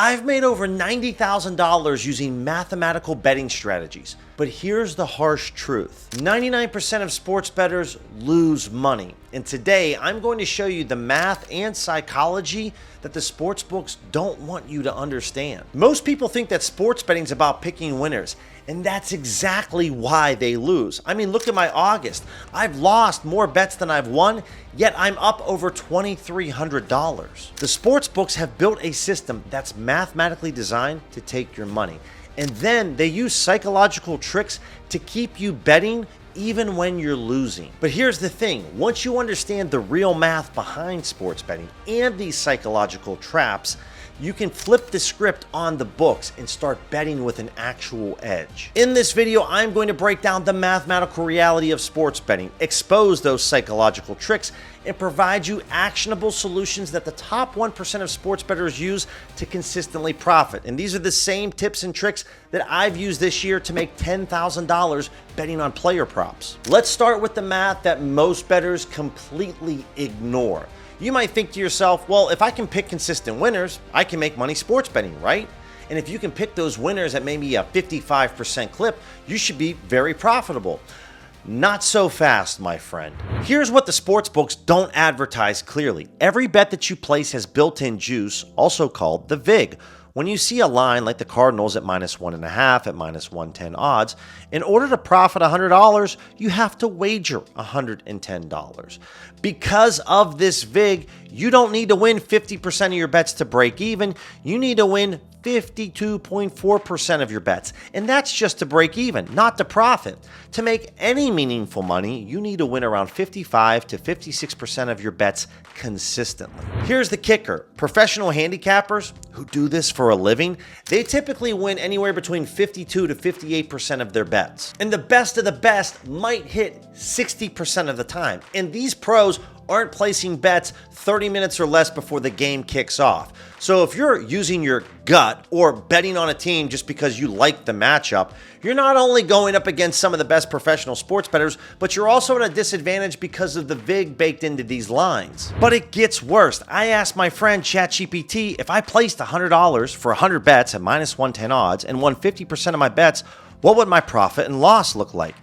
I've made over $90,000 using mathematical betting strategies, but here's the harsh truth. 99% of sports bettors lose money, and today I'm going to show you the math and psychology that the sports books don't want you to understand. Most people think that sports betting is about picking winners, and that's exactly why they lose. I mean, look at my August. I've lost more bets than I've won, yet I'm up over $2,300. The sports books have built a system that's mathematically designed to take your money. And then they use psychological tricks to keep you betting even when you're losing. But here's the thing, once you understand the real math behind sports betting and these psychological traps, you can flip the script on the books and start betting with an actual edge. In this video, I'm going to break down the mathematical reality of sports betting, expose those psychological tricks, and provide you actionable solutions that the top 1% of sports bettors use to consistently profit. And these are the same tips and tricks that I've used this year to make $10,000 betting on player props. Let's start with the math that most bettors completely ignore. You might think to yourself, well, if I can pick consistent winners, I can make money sports betting, right? And if you can pick those winners at maybe a 55% clip, you should be very profitable. Not so fast, my friend. Here's what the sports books don't advertise clearly. Every bet that you place has built-in juice, also called the VIG. When you see a line like the Cardinals at -1.5 at -110 odds, in order to profit $100, you have to wager $110. Because of this VIG, you don't need to win 50% of your bets to break even. You need to win 52.4% of your bets, and that's just to break even, not to profit. To make any meaningful money, you need to win around 55 to 56% of your bets consistently. Here's the kicker. Professional handicappers who do this for a living, they typically win anywhere between 52 to 58% of their bets. And the best of the best might hit 60% of the time. And these pros aren't placing bets 30 minutes or less before the game kicks off. So if you're using your gut or betting on a team just because you like the matchup, you're not only going up against some of the best professional sports bettors, but you're also at a disadvantage because of the VIG baked into these lines. But it gets worse. I asked my friend ChatGPT if I placed $100 for 100 bets at -110 odds and won 50% of my bets, what would my profit and loss look like?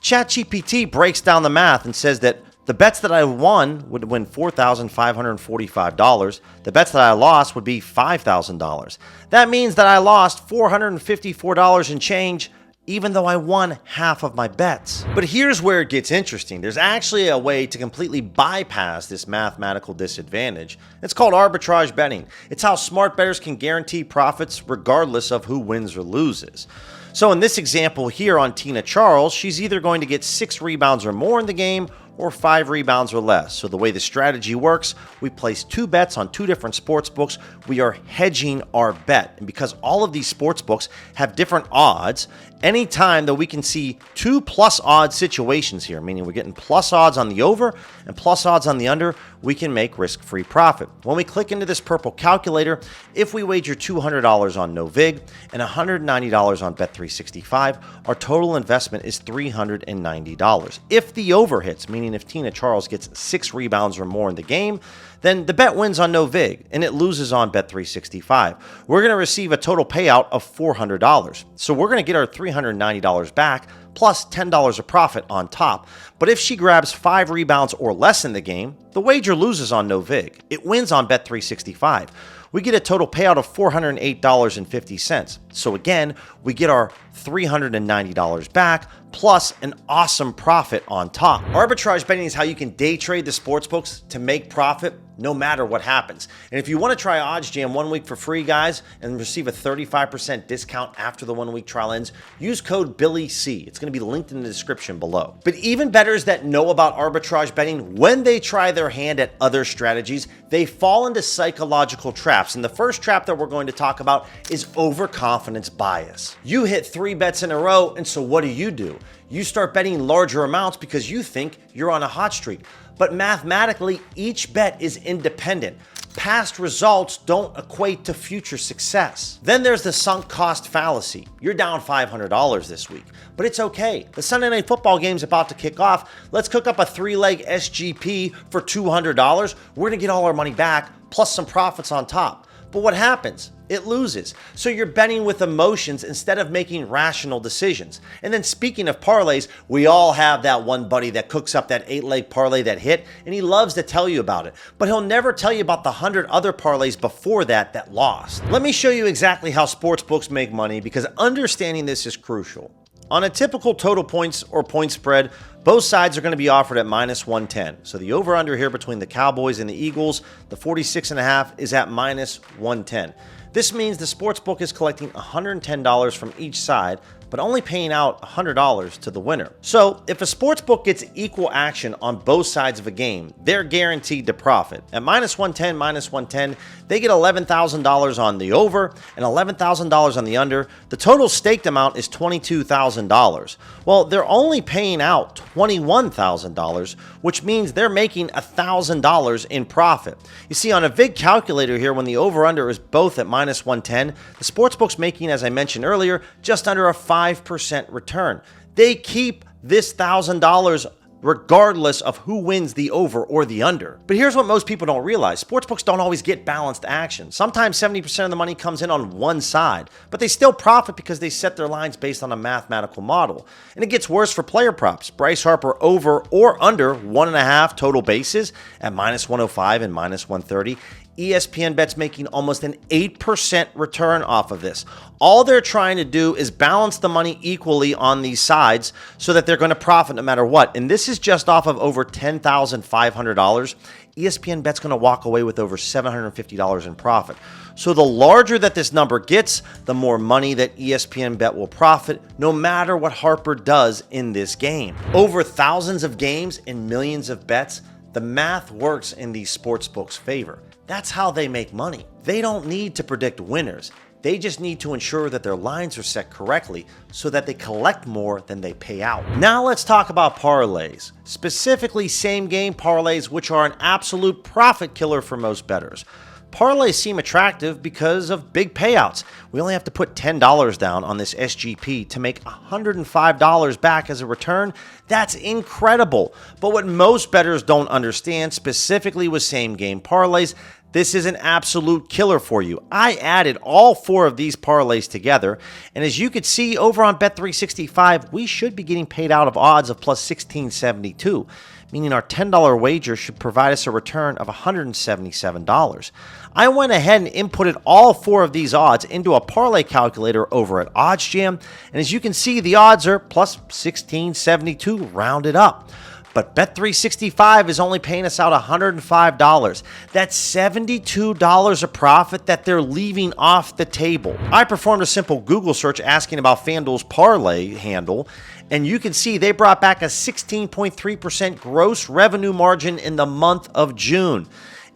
ChatGPT breaks down the math and says that the bets that I won would win $4,545. The bets that I lost would be $5,000. That means that I lost $454 and change, even though I won half of my bets. But here's where it gets interesting. There's actually a way to completely bypass this mathematical disadvantage. It's called arbitrage betting. It's how smart bettors can guarantee profits regardless of who wins or loses. So in this example here on Tina Charles, she's either going to get 6 rebounds or more in the game or 5 rebounds or less. So the way the strategy works, we place 2 bets on 2 different sports books. We are hedging our bet. And because all of these sports books have different odds, anytime that we can see 2 plus odds situations here, meaning we're getting plus odds on the over and plus odds on the under, we can make risk-free profit. When we click into this purple calculator, if we wager $200 on no VIG and $190 on Bet365, our total investment is $390. If the over hits, meaning if Tina Charles gets 6 rebounds or more in the game, then the bet wins on no VIG and it loses on Bet365. We're going to receive a total payout of $400. So we're going to get our $390 back plus $10 of profit on top. But if she grabs 5 rebounds or less in the game, the wager loses on no VIG. It wins on Bet365. We get a total payout of $408.50. So again, we get our $390 back plus an awesome profit on top. Arbitrage betting is how you can day trade the sportsbooks to make profit no matter what happens. And if you want to try OddsJam 1 week for free, guys, and receive a 35% discount after the 1 week trial ends, use code BILLYC. It's going to be linked in the description below. But even bettors that know about arbitrage betting, when they try their hand at other strategies, they fall into psychological traps. And the first trap that we're going to talk about is overconfidence bias. You hit 3 bets in a row, and so what do? You start betting larger amounts because you think you're on a hot streak. But mathematically, each bet is independent. Past results don't equate to future success. Then there's the sunk cost fallacy. You're down $500 this week, but it's okay. The Sunday Night Football game's about to kick off. Let's cook up a 3-leg SGP for $200. We're gonna get all our money back, plus some profits on top. But what happens? It loses. So you're betting with emotions instead of making rational decisions. And then speaking of parlays, we all have that one buddy that cooks up that 8-leg parlay that hit, and he loves to tell you about it. But he'll never tell you about the 100 other parlays before that lost. Let me show you exactly how sportsbooks make money, because understanding this is crucial. On a typical total points or point spread, both sides are going to be offered at minus 110. So the over-under here between the Cowboys and the Eagles, the 46.5 is at minus 110. This means the sportsbook is collecting $110 from each side, but only paying out $100 to the winner. So if a sportsbook gets equal action on both sides of a game, they're guaranteed to profit. At minus 110, they get $11,000 on the over and $11,000 on the under. The total staked amount is $22,000. Well, they're only paying out $21,000, which means they're making $1,000 in profit. You see, on a VIG calculator here, when the over-under is both at minus 110, the sportsbook's making, as I mentioned earlier, just under a 5% return. They keep this $1,000 regardless of who wins the over or the under. But here's what most people don't realize. Sportsbooks don't always get balanced action. Sometimes 70% of the money comes in on one side, but they still profit because they set their lines based on a mathematical model. And it gets worse for player props. Bryce Harper over or under 1.5 total bases at minus 105 and minus 130. ESPN bet's making almost an 8% return off of this. All they're trying to do is balance the money equally on these sides so that they're going to profit no matter what. And this is just off of over $10,500. ESPN bet's going to walk away with over $750 in profit. So the larger that this number gets, the more money that ESPN bet will profit, no matter what Harper does in this game. Over thousands of games and millions of bets, the math works in these sportsbooks' favor. That's how they make money. They don't need to predict winners. They just need to ensure that their lines are set correctly so that they collect more than they pay out. Now let's talk about parlays, specifically same-game parlays, which are an absolute profit killer for most bettors. Parlays seem attractive because of big payouts. We only have to put $10 down on this SGP to make $105 back as a return. That's incredible. But what most bettors don't understand, specifically with same-game parlays, this is an absolute killer for you. I added all 4 of these parlays together, and as you could see over on Bet365, we should be getting paid out of odds of plus 1672, meaning our $10 wager should provide us a return of $177. I went ahead and inputted all 4 of these odds into a parlay calculator over at OddsJam, and as you can see, the odds are plus 1672 rounded up. But Bet365 is only paying us out $105. That's $72 of profit that they're leaving off the table. I performed a simple Google search asking about FanDuel's parlay handle, and you can see they brought back a 16.3% gross revenue margin in the month of June.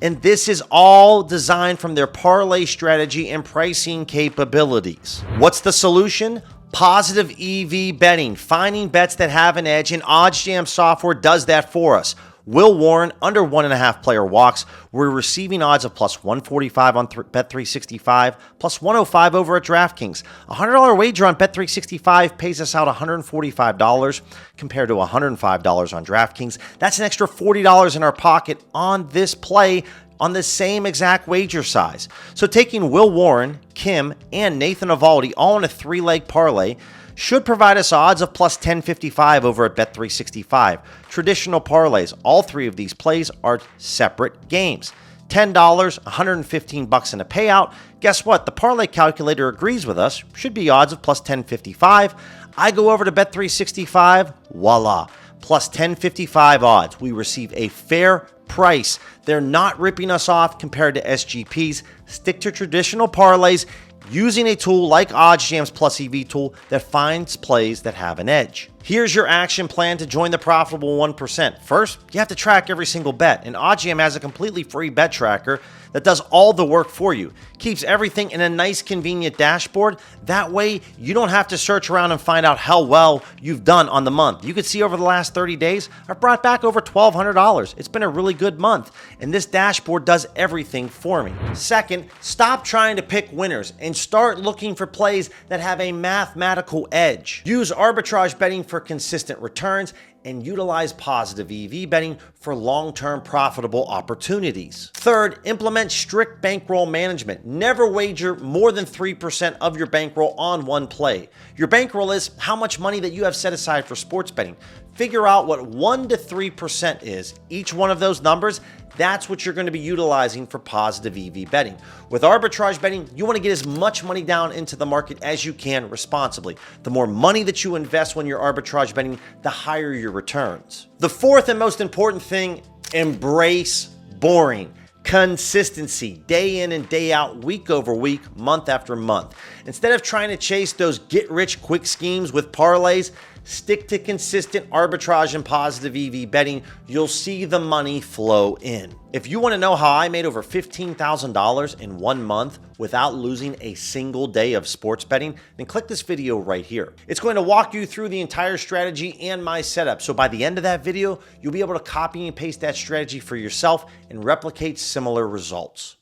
And this is all designed from their parlay strategy and pricing capabilities. What's the solution? Positive EV betting, finding bets that have an edge, and OddsJam software does that for us. Will Warren, under 1.5 player walks. We're receiving odds of plus 145 on Bet365, plus 105 over at DraftKings. A $100 wager on Bet365 pays us out $145 compared to $105 on DraftKings. That's an extra $40 in our pocket on this play on the same exact wager size. So taking Will Warren, Kim, and Nathan Eovaldi all in a 3-leg parlay should provide us odds of plus 1055 over at Bet365. Traditional parlays, all 3 of these plays are separate games. $10, $115 in a payout. Guess what? The parlay calculator agrees with us. Should be odds of plus 1055. I go over to Bet365, voila, plus 1055 odds. We receive a fair price. They're not ripping us off compared to SGPs. Stick to traditional parlays using a tool like OddsJam's Plus EV tool that finds plays that have an edge. Here's your action plan to join the profitable 1%. First, you have to track every single bet, and OddsJam has a completely free bet tracker that does all the work for you. Keeps everything in a nice, convenient dashboard. That way, you don't have to search around and find out how well you've done on the month. You can see over the last 30 days, I've brought back over $1,200. It's been a really good month, and this dashboard does everything for me. Second, stop trying to pick winners and start looking for plays that have a mathematical edge. Use arbitrage betting for consistent returns and utilize positive EV betting for long-term profitable opportunities. Third, implement strict bankroll management. Never wager more than 3% of your bankroll on one play. Your bankroll is how much money that you have set aside for sports betting. Figure out what 1 to 3% is. Each one of those numbers, that's what you're going to be utilizing for positive EV betting. With arbitrage betting, you want to get as much money down into the market as you can responsibly. The more money that you invest when you're arbitrage betting, the higher your returns. The fourth and most important thing, embrace boring. Consistency, day in and day out, week over week, month after month. Instead of trying to chase those get-rich-quick schemes with parlays, stick to consistent arbitrage and positive EV betting. You'll see the money flow in. If you want to know how I made over $15,000 in 1 month without losing a single day of sports betting, then click this video right here. It's going to walk you through the entire strategy and my setup. So by the end of that video, you'll be able to copy and paste that strategy for yourself and replicate similar results.